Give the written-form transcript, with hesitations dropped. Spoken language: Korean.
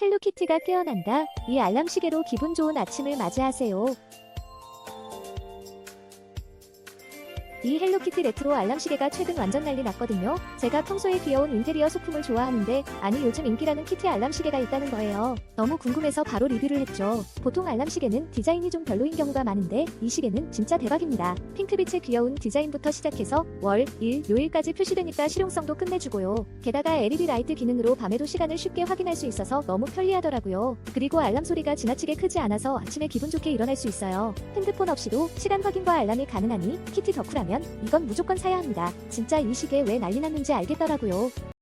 헬로키티가 깨어난다. 이 알람 시계로 기분 좋은 아침을 맞이하세요. 이 헬로키티 레트로 알람 시계가 최근 완전 난리 났거든요. 제가 평소에 귀여운 인테리어 소품을 좋아하는데 아니 요즘 인기라는 키티 알람 시계가 있다는 거예요. 너무 궁금해서 바로 리뷰를 했죠. 보통 알람 시계는 디자인이 좀 별로인 경우가 많은데 이 시계는 진짜 대박입니다. 핑크빛의 귀여운 디자인부터 시작해서 월, 일, 요일까지 표시되니까 실용성도 끝내주고요. 게다가 LED 라이트 기능으로 밤에도 시간을 쉽게 확인할 수 있어서 너무 편리하더라고요. 그리고 알람 소리가 지나치게 크지 않아서 아침에 기분 좋게 일어날 수 있어요. 핸드폰 없이도 시간 확인과 알람이 가능하니 키티 덕후라면 이건 무조건 사야 합니다. 진짜 이 시계 왜 난리 났는지 알겠더라고요.